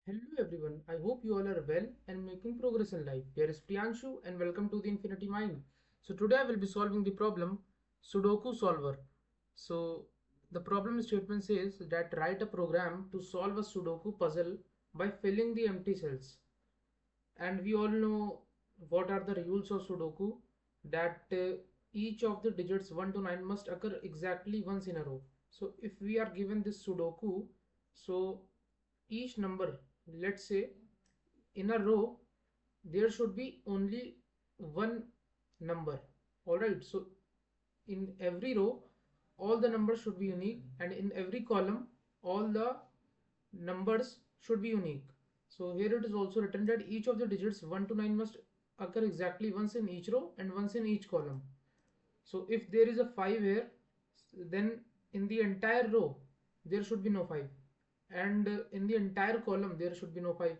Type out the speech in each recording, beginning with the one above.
Hello everyone, I hope you all are well and making progress in life. Here is Priyanshu and welcome to the Infinity Mind. So today I will be solving the problem Sudoku Solver. So the problem statement says that write a program to solve a Sudoku puzzle by filling the empty cells. And we all know what are the rules of Sudoku, that each of the digits 1 to 9 must occur exactly once in a row. So if we are given this Sudoku, so each number, let's say in a row there should be only one number. All right, so in every row all the numbers should be unique, and in every column all the numbers should be unique. So here it is also written that each of the digits 1 to 9 must occur exactly once in each row and once in each column. So if there is a 5 here, then in the entire row there should be no 5, and in the entire column there should be no 5.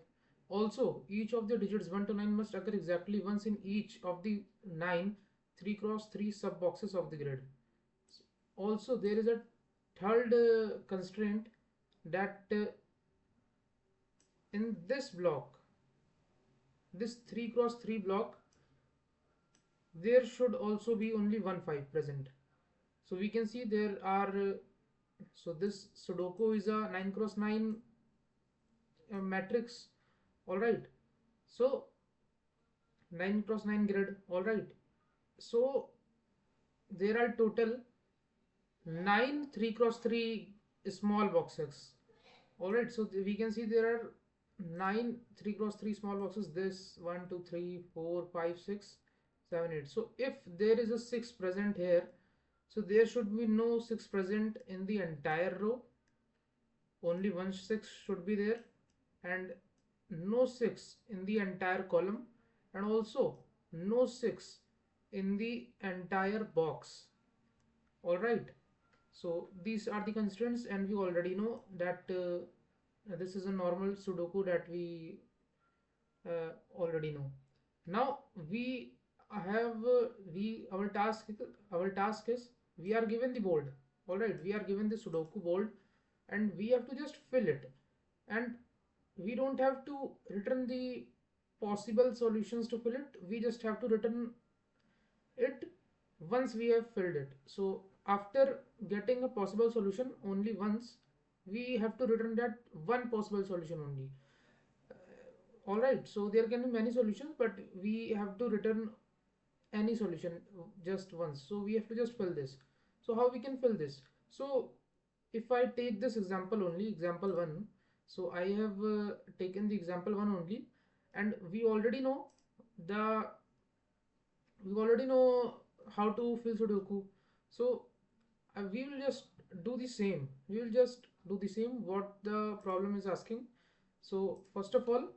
Also each of the digits 1 to 9 must occur exactly once in each of the 9 3 cross 3 sub boxes of the grid. Also there is a third constraint, that in this block, this 3 cross 3 block, there should also be only one 5 present. So we can see there are so this Sudoku is a 9 cross 9 matrix. All right, so 9 cross 9 grid. All right, so there are total 9 3 cross 3 small boxes. All right, so we can see there are 9 3 cross 3 small boxes. This 1 2 3 4 5 6 7 8. So if there is a 6 present here, so there should be no 6 present in the entire row. Only one 6 should be there, and no 6 in the entire column, and also no 6 in the entire box. All right, so these are the constraints, and we already know that this is a normal Sudoku that we already know. Now we have we our task is, we are given the board. All right, we are given the Sudoku board and we have to just fill it, and we don't have to return the possible solutions to fill it. We just have to return it once we have filled it. So after getting a possible solution only once, we have to return that one possible solution only. All right, so there can be many solutions, but we have to return any solution just once. So we have to just fill this. So how we can fill this? So if I take this example only, example 1, so I have taken the example 1 only, and the we already know how to fill Sudoku. So we will just do the same. We will just do the same what the problem is asking. So first of all,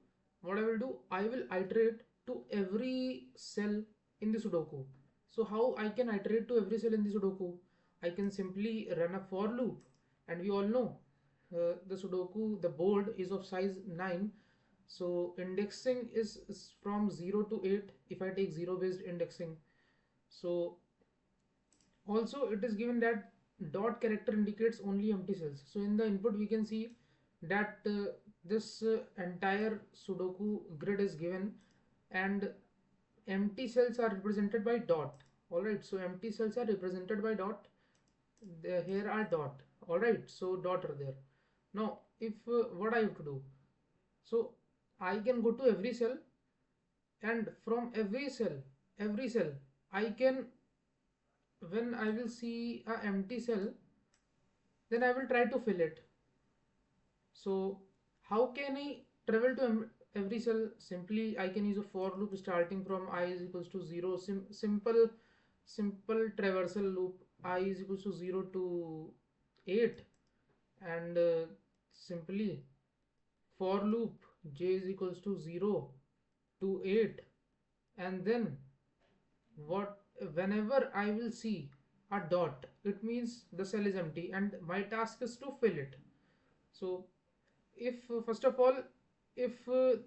what I will do, I will iterate to every cell in the Sudoku. So how I can iterate to every cell in the Sudoku? I can simply run a for loop, and we all know the Sudoku, the board is of size 9. So indexing is from 0 to 8 if I take 0 based indexing. So also it is given that dot character indicates only empty cells. So in the input we can see that this entire Sudoku grid is given, and empty cells are represented by dot. All right, so empty cells are represented by dot. Here are dot. All right, so dot are there. Now if what I have to do, so I can go to every cell, and from every cell I can, when I will see a empty cell, then I will try to fill it. So how can I travel to every cell? Simply I can use a for loop starting from I is equals to 0. Simple traversal loop. I is equals to 0 to 8, and simply for loop j is equals to 0 to 8, and then what, whenever I will see a dot, it means the cell is empty and my task is to fill it. So if first of all, if uh,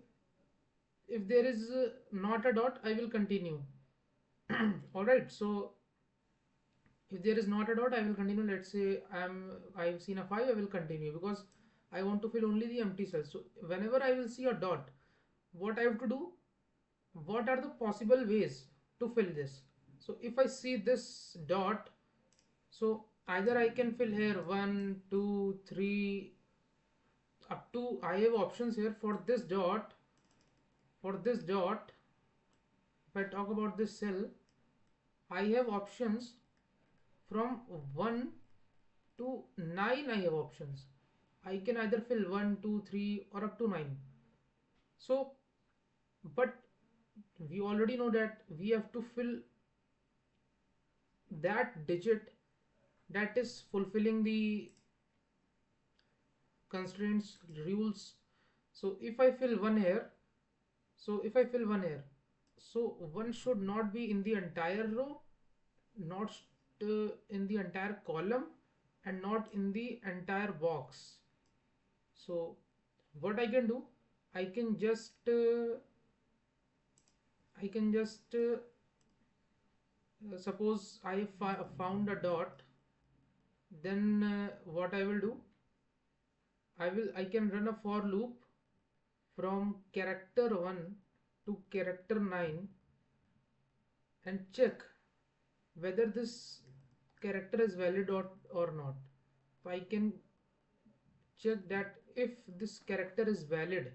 if there is not a dot, I will continue. All right, so if there is not a dot, I will continue. Let's say I've seen a 5, I will continue, because I want to fill only the empty cells. So whenever I will see a dot, what I have to do, what are the possible ways to fill this? So if I see this dot, so either I can fill here 1 2 3 up to, I have options here for this dot. For this dot, if I talk about this cell, I have options from 1 to 9. I have options. I can either fill 1 2 3 or up to 9. So but we already know that we have to fill that digit that is fulfilling the constraints rules. So if I fill 1 here, so 1 should not be in the entire row, not in the entire column, and not in the entire box. So what I can do, I can just suppose I found a dot, then what I will do, I can run a for loop from character 1 to character 9 and check whether this character is valid or not. So I can check that if this character is valid,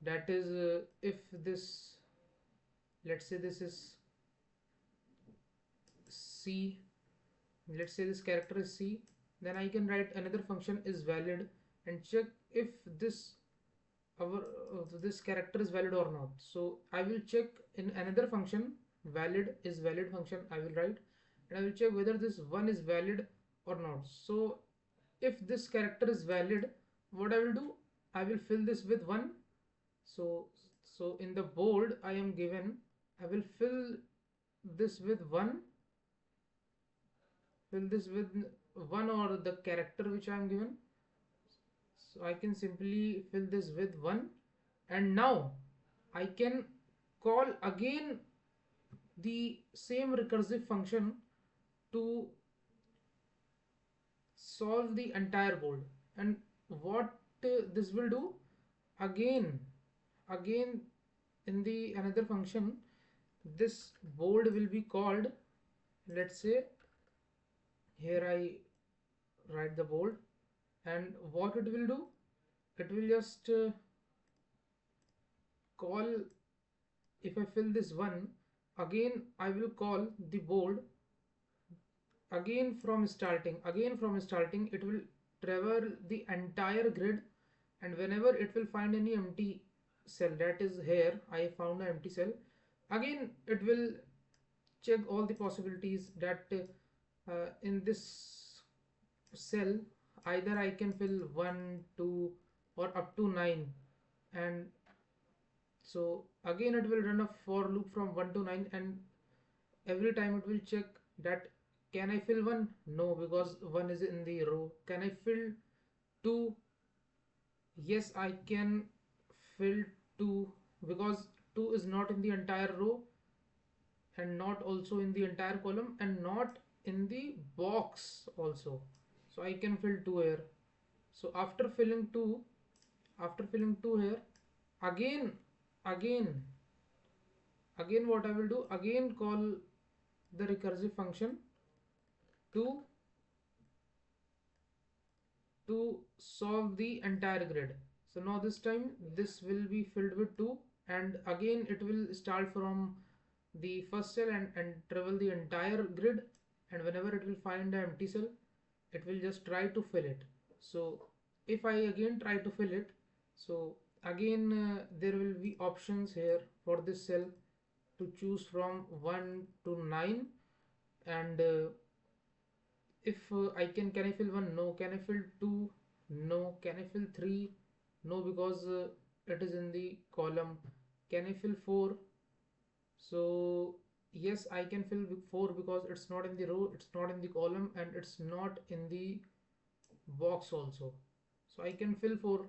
that is if this, let's say this is C, let's say this character is C, then I can write another function is valid and check if this this character is valid or not. So I will check in another function, valid is valid function I will write, and I will check whether this one is valid or not. So if this character is valid, what I will do, I will fill this with 1. So in the bold I am given, I will fill this with 1, fill this with 1 or the character which I am given. So I can simply fill this with 1, and now I can call again the same recursive function to solve the entire board. And what this will do, again in the another function, this board will be called, let's say here I write the board, and what it will do, it will just call, if I fill this 1, again I will call the board again from starting, it will travel the entire grid, and whenever it will find any empty cell, that is here I found an empty cell, again it will check all the possibilities that in this cell either I can fill 1 2 or up to 9, and so again it will run a for loop from 1 to 9, and every time it will check that can I fill 1, no, because 1 is in the row. Can I fill 2, yes I can fill 2, because 2 is not in the entire row and not also in the entire column and not in the box also, so I can fill 2 here. So after filling 2 here, again what I will do, again call the recursive function to solve the entire grid. So now this time this will be filled with 2, and again it will start from the first cell and travel the entire grid, and whenever it will find an empty cell, it will just try to fill it. So if I again try to fill it, so again there will be options here for this cell to choose from 1 to 9, and if can I fill 1, no. Can I fill 2, no. Can I fill 3, no, because it is in the column. Can I fill 4? So yes, I can fill 4 because it's not in the row, it's not in the column, and it's not in the box also, so I can fill 4.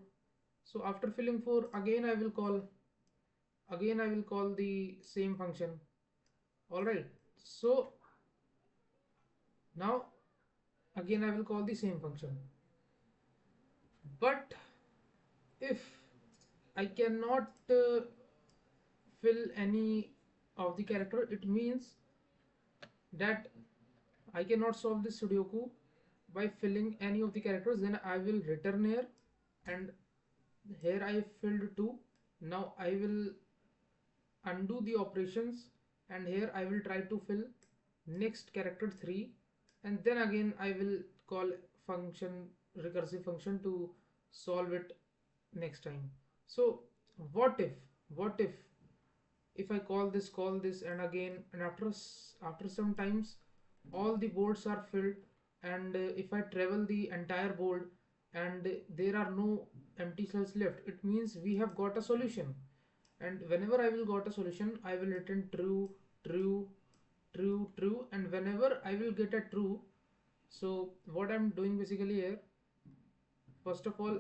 So after filling 4, again I will call the same function. All right, so now again I will call the same function, but if I cannot fill any of the character, it means that I cannot solve this Sudoku by filling any of the characters. Then I will return here, and here I have filled 2. Now I will undo the operations, and here I will try to fill next character 3, and then again I will call function, recursive function, to solve it next time. So what if I call this, and again, and after some times all the boards are filled, and if I travel the entire board and there are no empty cells left, it means we have got a solution. And whenever I will got a solution, I will return true, true, true, true, and whenever I will get a true, so what I'm doing basically here, first of all,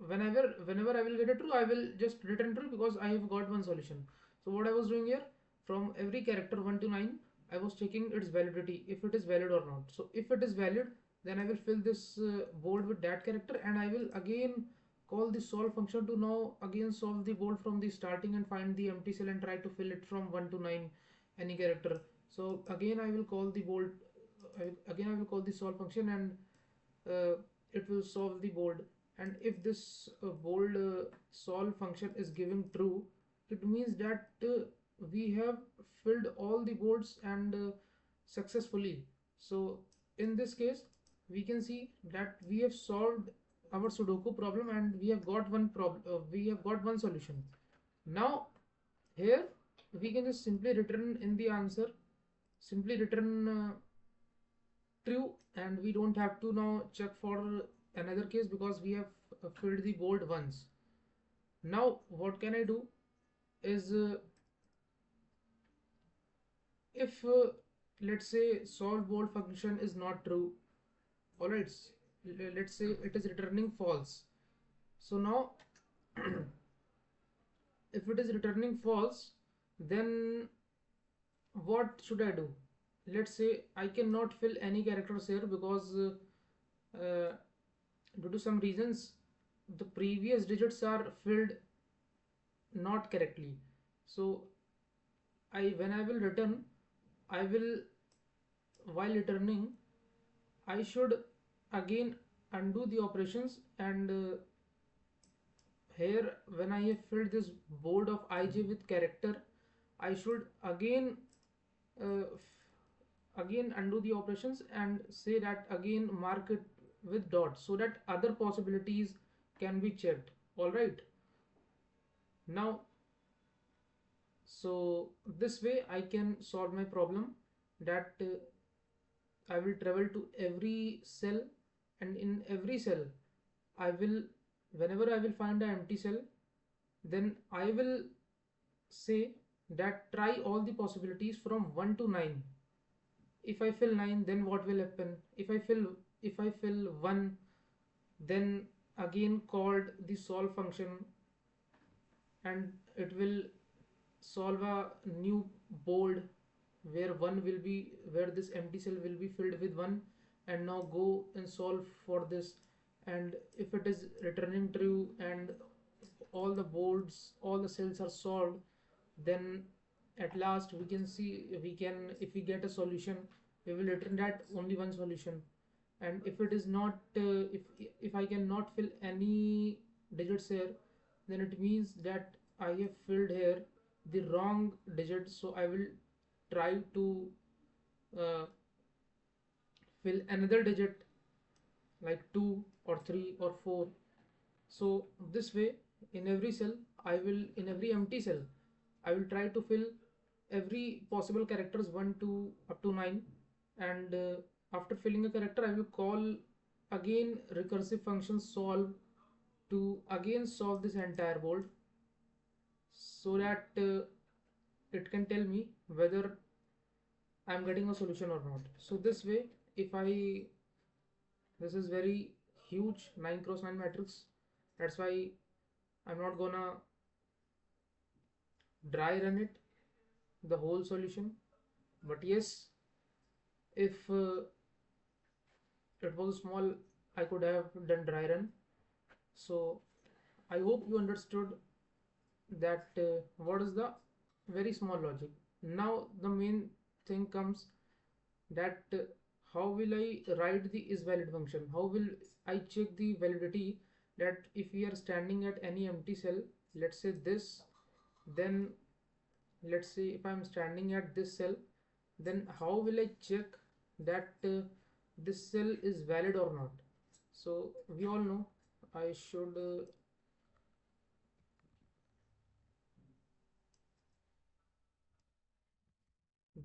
whenever I will get a true, I will just return true because I have got one solution. So what I was doing here, from every character 1 to 9, I was checking its validity, if it is valid or not. So if it is valid, then I will fill this board with that character, and I will again call the solve function to now again solve the board from the starting and find the empty cell and try to fill it from 1 to 9 any character. So again I will call the board, again I will call the solve function, and it will solve the board. And if this bold solve function is giving true, it means that we have filled all the boards and successfully. So in this case we can see that we have solved our Sudoku problem, and we have got one problem, we have got one solution. Now here we can just simply return in the answer, simply return true, and we don't have to now check for another case because we have filled the board once. Now what can I do is if let's say solve board function is not true, alright, let's say it is returning false. So now if it is returning false, then what should I do? Let's say I cannot fill any characters here because due to some reasons the previous digits are filled not correctly. So when I will return, I will, while returning, I should again undo the operations, and here when I have filled this board of ij with character, I should again uh, again undo the operations and say that again mark it with dot so that other possibilities can be checked. All right, now so this way I can solve my problem, that I will travel to every cell, and in every cell I will, whenever I will find an empty cell, then I will say that try all the possibilities from 1 to 9. If I fill 9, then what will happen? If I fill 1, then again called the solve function, and it will solve a new board where one will be, where this empty cell will be filled with 1, and now go and solve for this. And if it is returning true and all the boards, all the cells are solved, then at last we can see, we can, if we get a solution, we will return that only one solution. And if it is not if I cannot fill any digits here, then it means that I have filled here the wrong digit. So I will try to uh, fill another digit like 2 or 3 or 4. So this way, in every cell I will, in every empty cell I will try to fill every possible characters 1 to up to 9, and after filling a character I will call again recursive function solve to again solve this entire board, so that it can tell me whether I'm getting a solution or not. So this way, if I, this is very huge 9 cross 9 matrix, that's why I'm not gonna dry run it the whole solution. But yes, if it was small, I could have done dry run, So I hope you understood that what is the very small logic. Now the main thing comes that how will I write the is valid function? How will I check the validity that if we are standing at any empty cell, let's say this, then let's say if I'm standing at this cell, then how will I check that this cell is valid or not? So we all know I should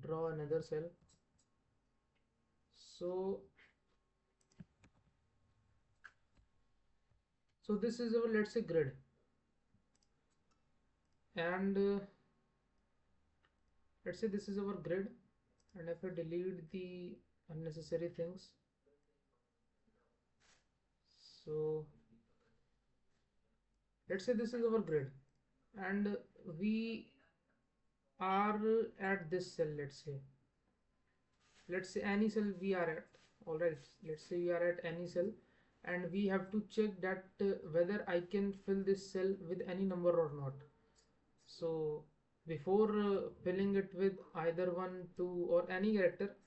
draw another cell. So this is our, let's say, grid, and let's say this is our grid, and if I delete the unnecessary things, so let's say this is our grid, and we are at this cell. Let's say any cell we are at. All right, let's say we are at any cell, and we have to check that whether I can fill this cell with any number or not. So before filling it with either 1, 2 or any character,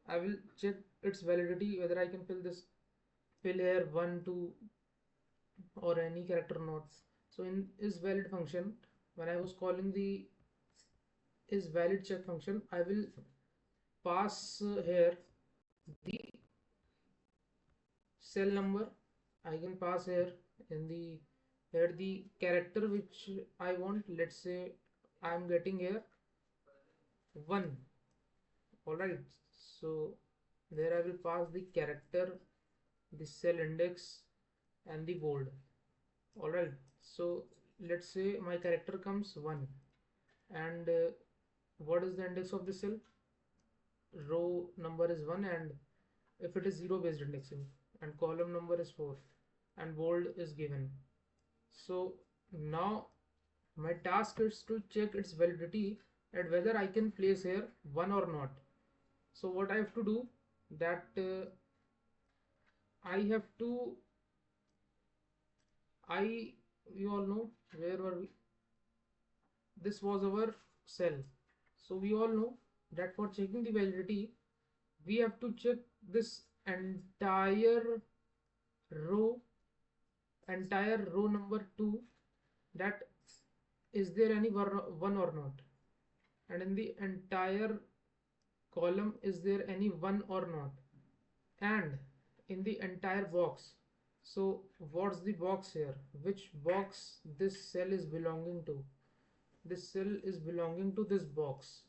I will check its validity whether I can fill here 1, 2 or any character nodes. So in is valid function, when I was calling the is valid check function, I will pass here the cell number. I can pass here in the character which I want. Let's say I am getting here 1. All right, so there I will pass the character, the cell index and the bold. All right, so let's say my character comes 1, and what is the index of the cell? Row number is 1, and if it is 0 based indexing, and column number is 4, and bold is given. So now my task is to check its validity at whether I can place here 1 or not. So what I have to do, that I have to I you all know where were we? This was our cell. So we all know that for checking the validity, we have to check this row entire row number 2, that is there any 1 or not, and in the entire column is there any 1 or not, and in the entire box. So what's the box here, which box this cell is belonging to? This cell is belonging to this box.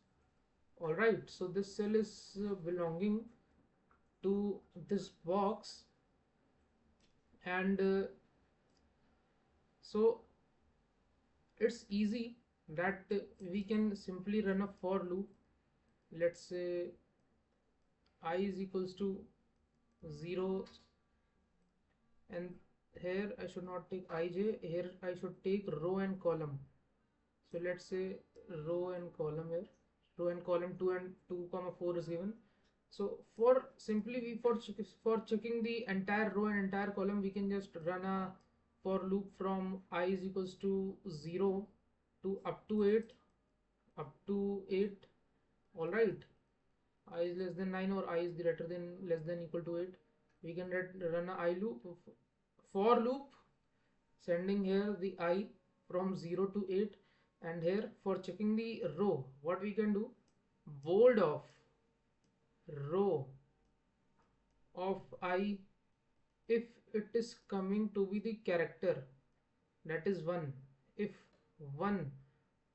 All right, so this cell is belonging to this box, and so it's easy that we can simply run a for loop. Let's say I is equals to 0, and here I should not take ij, here I should take row and column. So let's say row and column here, row and column 2 and 2 comma 4 is given. So for simply we for checking the entire row and entire column, we can just run a for loop from I is equals to 0 to up to 8. All right, I is less than 9 or I is greater than less than equal to 8. We can run a I loop, for loop, sending here the I from 0 to 8, and here for checking the row, what we can do, bold of row of I, if it is coming to be the character, that is 1. If 1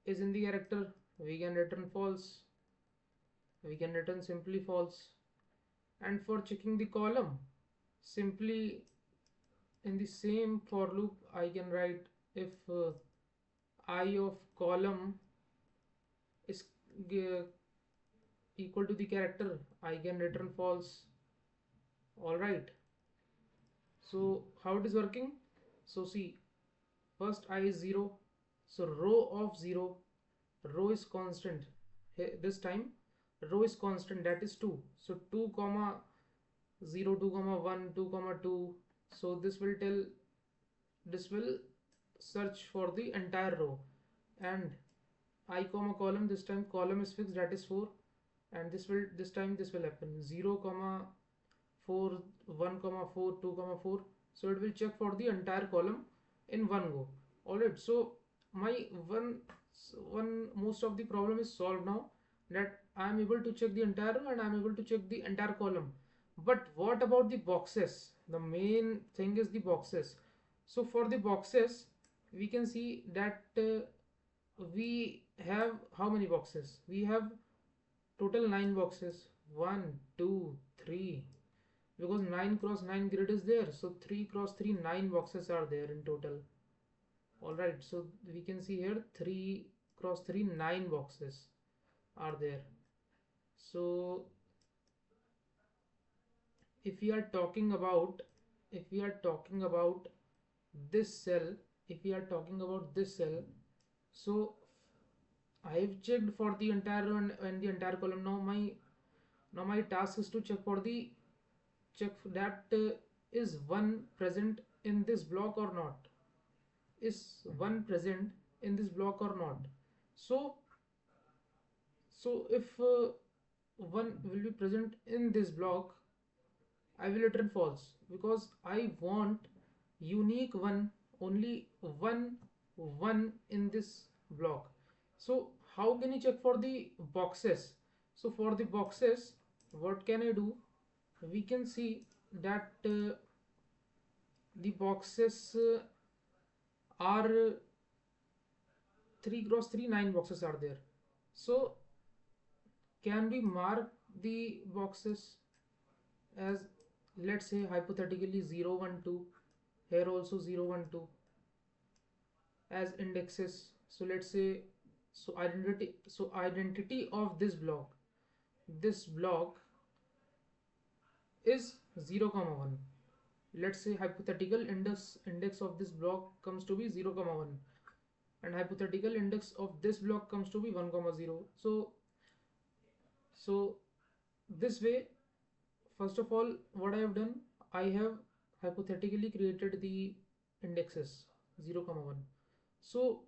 is in the character, we can return false, we can return simply false. And for checking the column, simply in the same for loop I can write, if I of column is equal to the character, I can return false. All right, so how it is working? So see, first I is 0, so row of 0, row is constant. This time row is constant, that is 2. So 2 comma 0, 2 comma 1, 2 comma 2. So this will tell this will search for the entire row, and I comma column, this time column is fixed, that is 4, and this time this will happen 0 comma 4, 1 comma 4, 2 comma 4. So it will check for the entire column in one go. Alright, so my one most of the problem is solved now, that I am able to check the entire row and I am able to check the entire column. But what about the boxes? The main thing is the boxes. So for the boxes, we can see that we have how many boxes? We have total 9 boxes. 1, 2, 3. Because 9 cross 9 grid is there. So 3 cross 3, 9 boxes are there in total. Alright, so we can see here 3 cross 3, 9 boxes are there. So if we are talking about this cell, so I have checked for the entire row and the entire column. Now my task is to check that is 1 present in this block or not. Is 1 present in this block or not? So if 1 will be present in this block, I will return false, because I want unique one, only one in this block. So how can you check for the boxes? So for the boxes, what can I do? We can see that the boxes are 3 cross 3, 9 boxes are there. So can we mark the boxes as, let's say hypothetically 0, 1, 2, here also 0, 1, 2 as indexes. So let's say, so identity of this block is 0, 1. Let's say hypothetical index of this block comes to be 0, 1, and hypothetical index of this block comes to be 1, 0. So this way, first of all, what I have done, I have hypothetically created the indexes 0, 1. So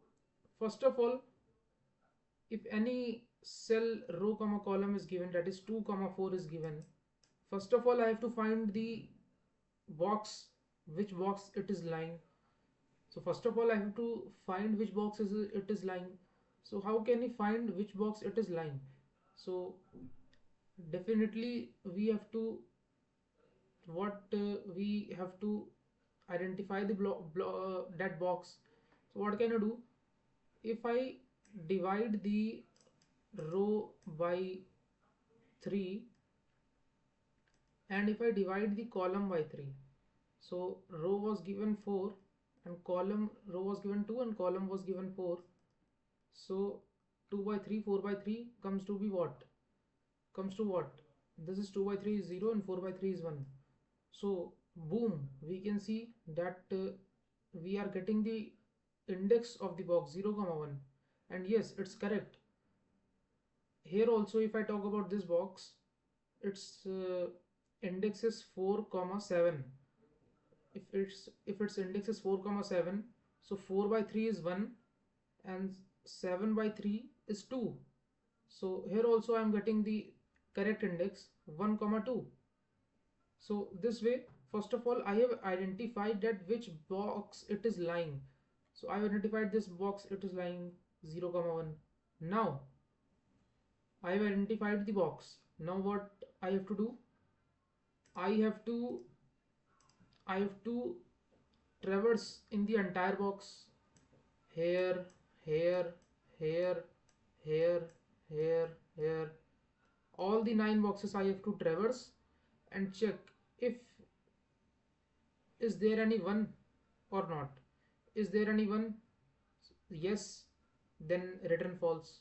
first of all, if any cell row column is given, that is 2, 4 is given, first of all I have to find the box, which box it is lying. So first of all I have to find which box it is lying. So how can we find which box it is lying? So definitely we have to identify the that box. So what can I do? If I divide the row by 3 and if I divide the column by 3, so row was given 4 and row was given 2 and column was given 4, so 2 by 3, 4 by 3 comes to be what? This is 2 by 3 is 0 and 4 by 3 is 1. So boom, we can see that we are getting the index of the box 0, 1, and yes, it's correct. Here also if I talk about this box, its index is 4, 7. If its index is 4, 7, so 4 by 3 is 1 and 7 by 3 is 2. So here also I am getting the correct index 1, 2. So this way, first of all I have identified that which box it is lying. So I have identified this box, it is lying 0, 1. Now I have identified the box. Now what I have to do? I have to traverse in the entire box, here, here, here, here, here. All the 9 boxes I have to traverse and check if is there any one or not. Is there any one? Yes, then return false.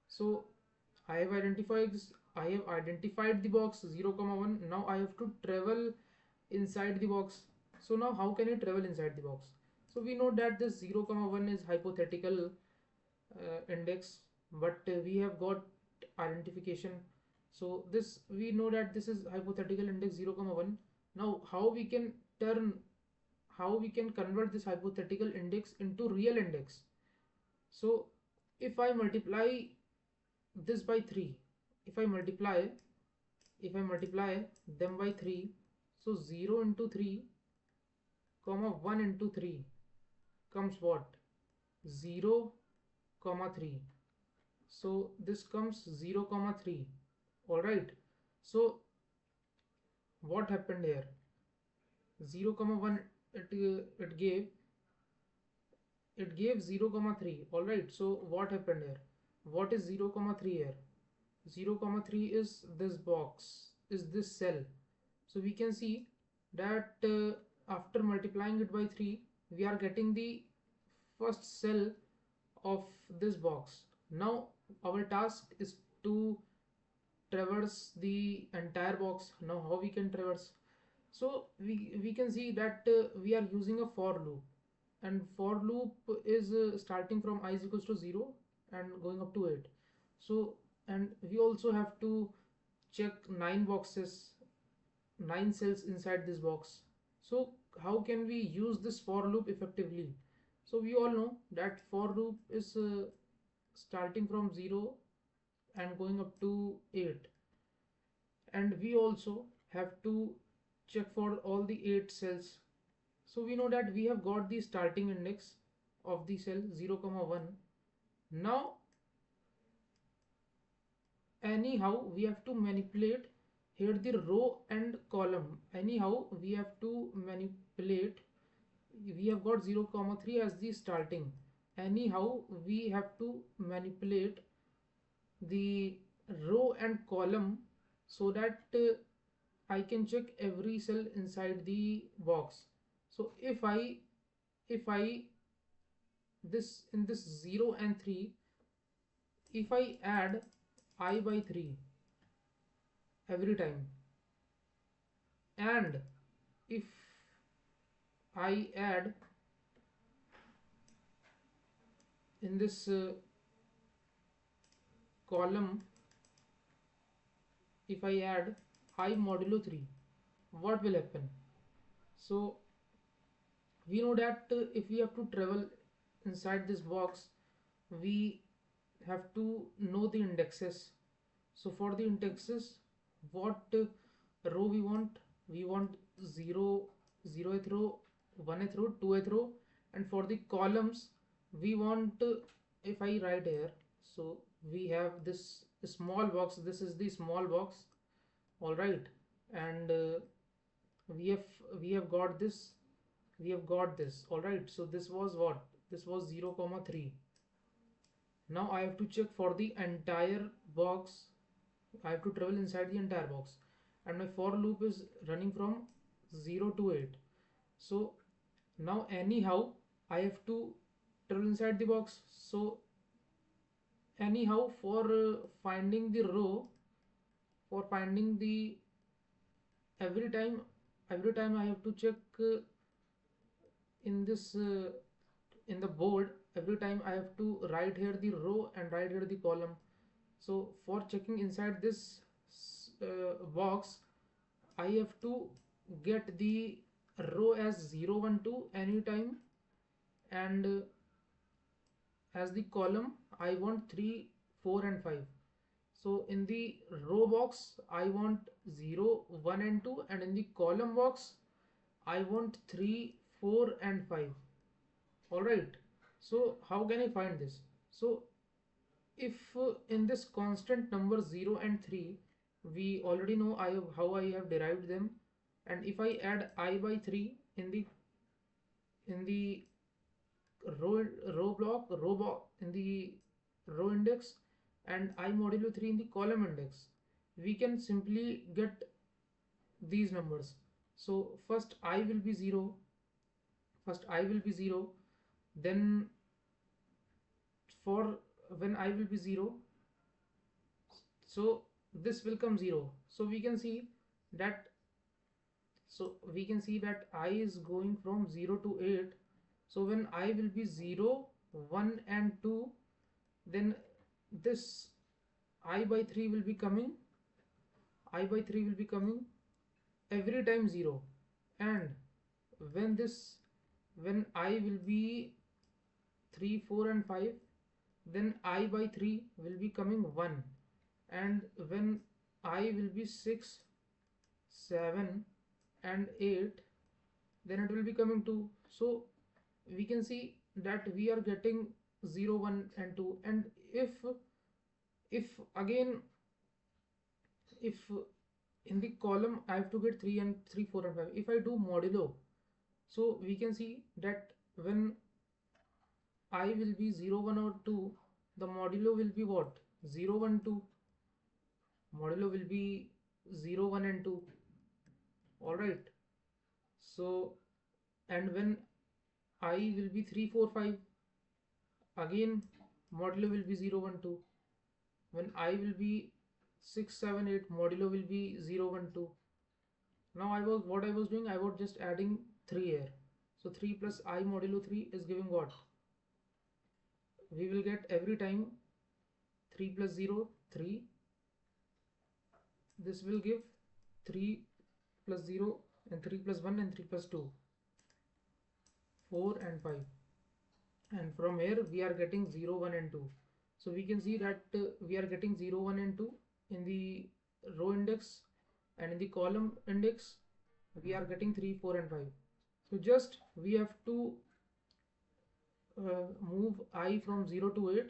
So I have identified the box 0, 1. Now I have to travel inside the box. So now how can I travel inside the box? So we know that this 0, 1 is hypothetical index, but we have got identification. So this, we know that this is hypothetical index 0, 1. Now how we can how we can convert this hypothetical index into real index. So if I multiply this by 3, if I multiply them by 3, so 0 into 3 comma 1 into 3 comes what? 0 comma 3. So this comes 0 comma 3. All right, so what happened here? 0 comma 1, it gave 0 comma 3. All right, so what happened here? What is 0 comma 3 here? 0 comma 3 is this box, is this cell. So we can see that after multiplying it by 3, we are getting the first cell of this box. Now our task is to traverse the entire box. Now how we can traverse? So we can see that we are using a for loop, and for loop is starting from I is equals to 0 and going up to 8. So, and we also have to check 9 boxes, 9 cells inside this box. So how can we use this for loop effectively? So we all know that for loop is starting from 0 and going up to 8, and we also have to check for all the 8 cells. So we know that we have got the starting index of the cell 0 comma 1. Now anyhow we have to manipulate here the row and column. Anyhow we have to manipulate, we have got 0 comma 3 as the starting. Anyhow we have to manipulate the row and column so that I can check every cell inside the box. So if I this in this 0 and 3, if I add I by 3 every time, and if I add in this column, if I add I modulo 3, what will happen? So we know that if we have to travel inside this box, we have to know the indexes. So for the indexes, what row we want? We want 0, 0th row, 1th row, 2th row, and for the columns, we want, if I write here, so we have this small box, this is the small box, all right, and we have got this, all right. So this was what? This was 0 comma 3. Now I have to check for the entire box. I have to travel inside the entire box, and my for loop is running from 0 to 8. So now anyhow I have to travel inside the box. So anyhow for finding the row, for finding the every time I have to check in this in the board, every time I have to write here the row and write here the column. So for checking inside this box, I have to get the row as 0 1 2 anytime, and as the column I want 3 4 and 5. So in the row box I want 0 1 and 2, and in the column box I want 3 4 and 5. All right, so how can I find this? So if in this constant number 0 and 3, we already know how I have derived them, and if I add I by 3 in the row block in the row index, and I modulo 3 in the column index, we can simply get these numbers. So first I will be 0, then for when I will be 0, so this will come 0. So we can see that I is going from 0 to 8. So when I will be 0 1 and 2, then this I by 3 will be coming, every time 0, and when this when I will be 3, 4 and 5, then I by 3 will be coming 1, and when I will be 6, 7 and 8, then it will be coming 2. So we can see that we are getting 0, 1 and 2. And if again, if in the column I have to get 3 and 3, 4 and 5, if I do modulo, so we can see that when I will be 0, 1 or 2, the modulo will be what? 0, 1, 2. Modulo will be 0, 1 and 2. Alright. So, and when I will be 3, 4, 5, again modulo will be 0, 1, 2. When I will be 6, 7, 8, modulo will be 0, 1, 2. Now what I was doing, I was just adding 3 here. So 3 plus I modulo 3 is giving what? We will get every time 3 plus 0, 3. This will give 3 plus 0 and 3 plus 1 and 3 plus 2, 4 and 5. And from here we are getting 0, 1 and 2. So we can see that we are getting 0, 1 and 2 in the row index, and in the column index we are getting 3, 4 and 5. So just we have to move I from 0 to 8,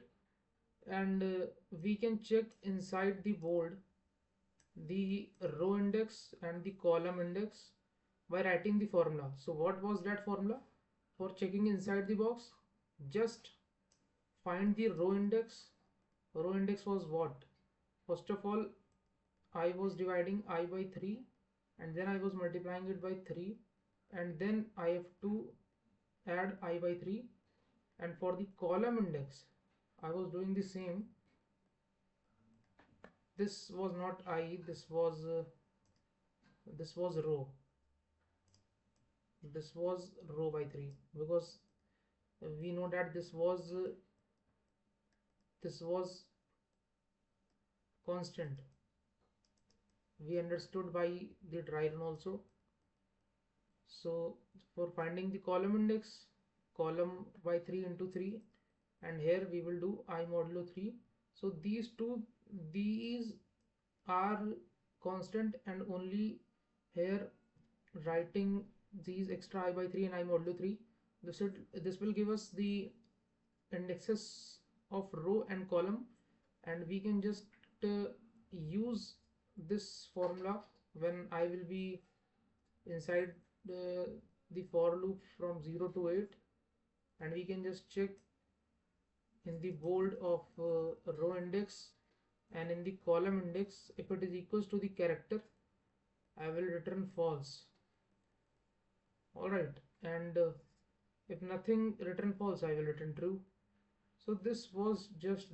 and we can check inside the board the row index and the column index by writing the formula. So what was that formula for checking inside the box? Just find the row index. Row index was what? First of all, I was dividing I by 3, and then I was multiplying it by 3, and then I have to add I by 3. And for the column index, I was doing the same. This was not I, this was row. This was row by 3, because we know that this was constant. We understood by the dry run also. So for finding the column index, column by 3 into 3, and here we will do I modulo 3. So these are constant, and only here writing these extra I by 3 and I modulo 3, this will give us the indexes of row and column, and we can just use this formula when I will be inside the for loop from 0 to 8, and we can just check in the bold of row index and in the column index. If it is equals to the character, I will return false. Alright, and if nothing, return false, I will return true. So this was just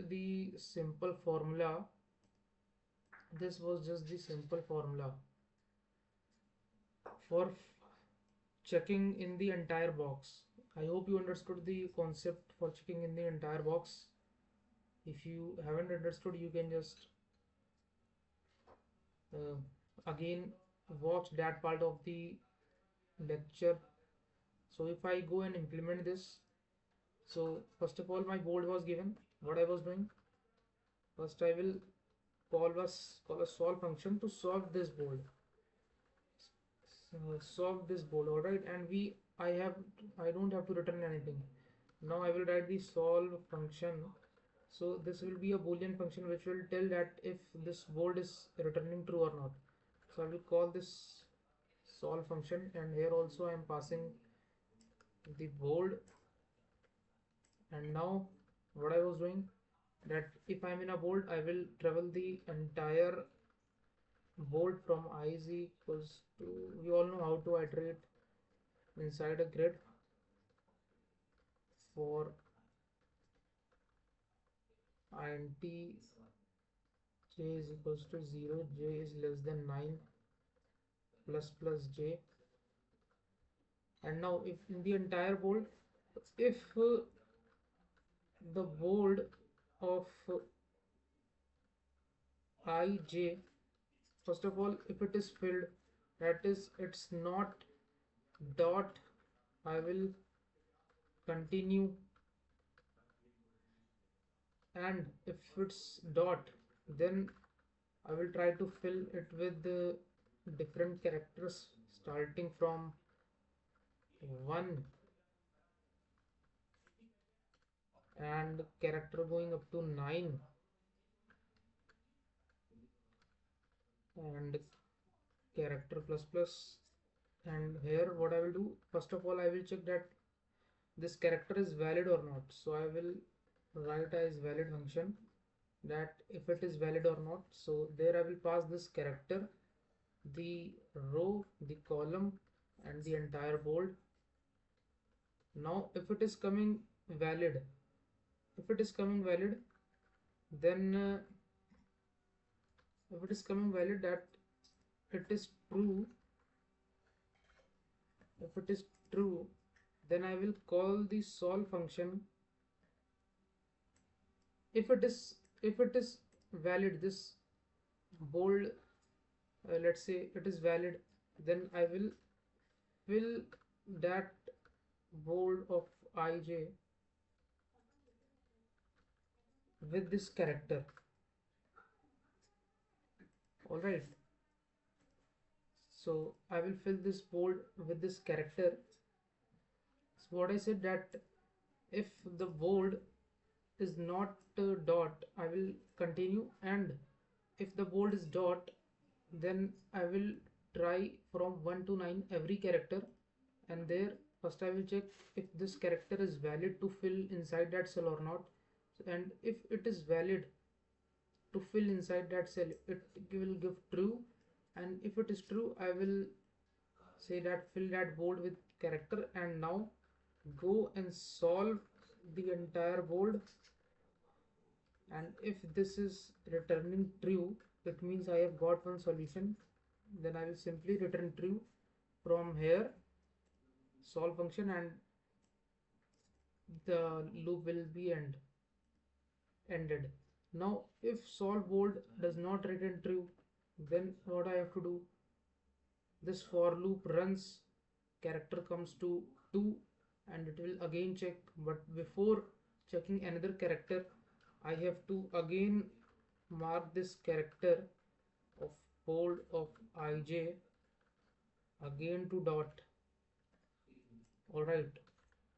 the simple formula. This was just the simple formula for checking in the entire box. I hope you understood the concept for checking in the entire box. If you haven't understood, you can just again watch that part of the lecture. So if I go and implement this, so first of all my board was given. What I was doing, first I will call a solve function to solve this board. Solve this board, alright, and I don't have to return anything. Now I will write the solve function. So this will be a boolean function which will tell that if this board is returning true or not. So I will call this solve function, and here also I am passing the board. And now what I was doing, that if I am in a board, I will travel the entire board from I is equals to, we all know how to iterate inside a grid. For int j is equals to 0, j is less than 9, plus j. And now if in the entire board, if the board of ij, first of all, if it is filled, that is it's not dot I will continue, and if it's dot, then I will try to fill it with different characters starting from 1 and character going up to 9 and character plus plus. And here what I will do, first of all I will check that this character is valid or not. So I will write as valid function, that if it is valid or not, so there I will pass this character, the row, the column, and the entire bold. Now if it is coming valid, then if it is coming valid, that it is true, if it is true, then I will call the solve function. If it is valid, this bold, let's say it is valid, then I will fill that bold of ij with this character. All right, so I will fill this bold with this character. So what I said, that if the bold is not dot, I will continue, and if the bold is dot, then I will try from 1 to 9 every character, and there first I will check if this character is valid to fill inside that cell or not. And if it is valid to fill inside that cell, it will give true, and if it is true, I will say that fill that bold with character, and now go and solve the entire bold. And if this is returning true, it means I have got one solution. Then I will simply return true from here, solve function, and the loop will be ended. Now if solve bold does not return true, then what I have to do, this for loop runs, character comes to 2, and it will again check. But before checking another character, I have to again mark this character of bold of ij again to dot. All right,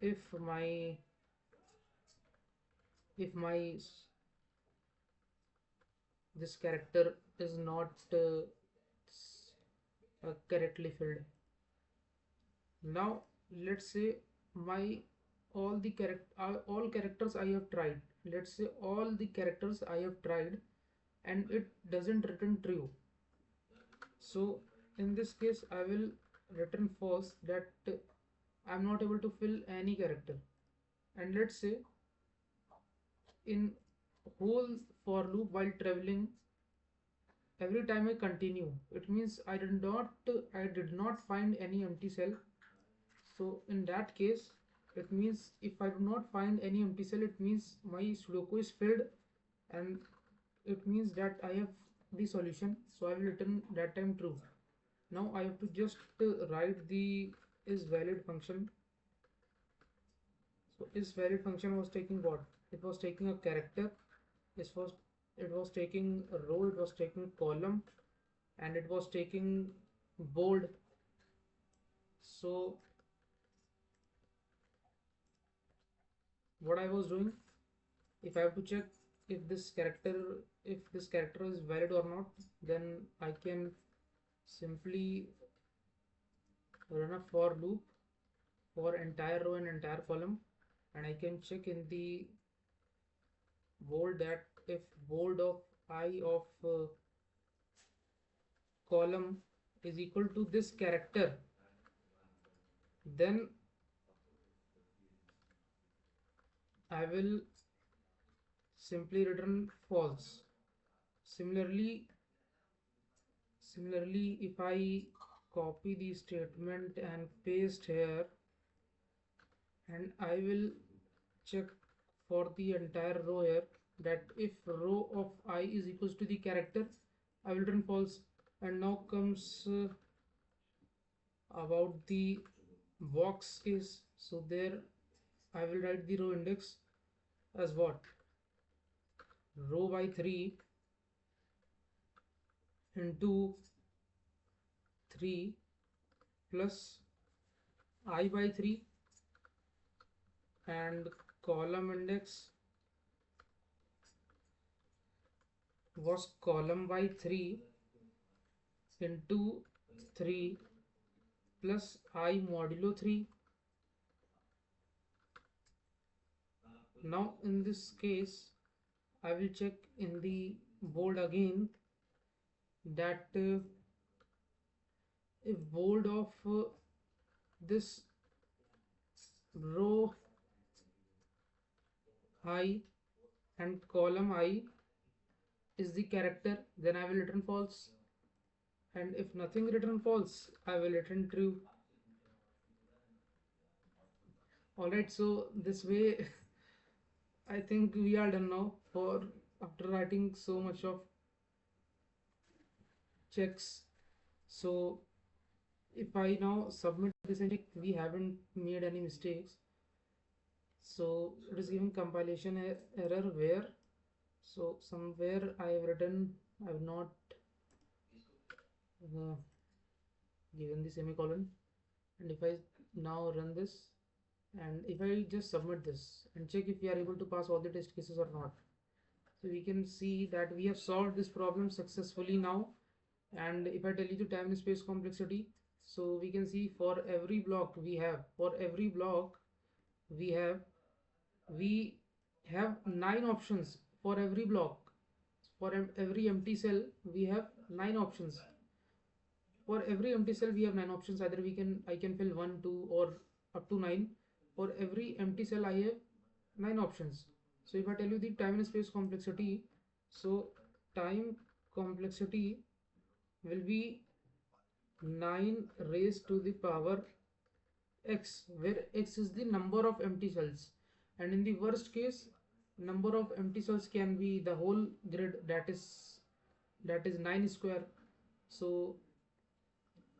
if my this character is not correctly filled. Now let's say my all characters I have tried. Let's say all the characters I have tried and it doesn't return true. So in this case I will return false, that I'm not able to fill any character. And let's say in whole for loop while traveling, every time I continue, it means I did not find any empty cell. So in that case, it means if I do not find any empty cell, it means my Sudoku is filled, and it means that I have the solution. So I will return that time true. Now I have to just write the is valid function. So is valid function was taking what? It was taking a character. It was taking a row. It was taking column, and it was taking bold. So what I was doing, if I have to check if this character is valid or not, then I can simply run a for loop for entire row and entire column, and I can check in the bold that if bold of I of column is equal to this character, then I will simply return false. Similarly, if I copy the statement and paste here, and I will check for the entire row here, that if row of I is equals to the character, I will return false. And now comes about the box case. So there I will write the row index as what? Row by 3 into 3 plus I by 3, and column index was column by 3 into 3 plus I modulo 3. Now in this case I will check in the board again that if board of this row I and column I is the character, then I will return false, and if nothing return false I will return true. Alright, so this way I think we are done now for after writing so much of checks. So if I now submit this and check, we haven't made any mistakes. So it is giving compilation error where, so somewhere I have written, I have not given the semicolon, and if I now run this and if I just submit this and check if we are able to pass all the test cases or not, so we can see that we have solved this problem successfully now. And if I tell you the time and space complexity, so we can see for every block we have, we have 9 options for every block. For every empty cell we have 9 options. For every empty cell we have 9 options, either I can fill 1, 2 or up to 9. For every empty cell I have 9 options. So if I tell you the time and space complexity, so time complexity will be 9 raised to the power x, where x is the number of empty cells, and in the worst case number of empty cells can be the whole grid, that is 9 square. So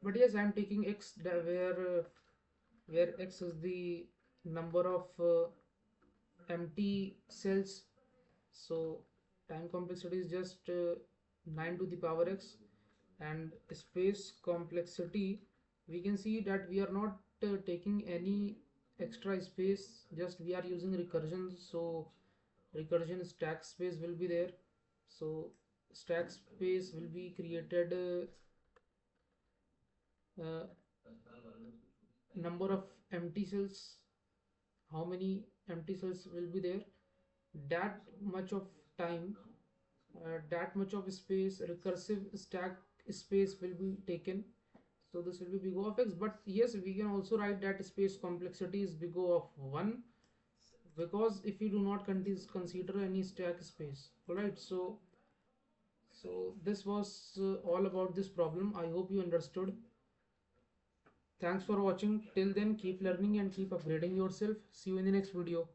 but yes, I am taking x where x is the number of empty cells. So time complexity is just 9 to the power x, and space complexity we can see that we are not taking any extra space, just we are using recursion. So recursion stack space will be there. So stack space will be created uh, number of empty cells, how many empty cells will be there, that much of time, that much of space, recursive stack space will be taken. So this will be big O of x, but yes, we can also write that space complexity is big O of 1, because if you do not consider any stack space. Alright, so this was all about this problem. I hope you understood. Thanks for watching. Till then, keep learning and keep upgrading yourself. See you in the next video.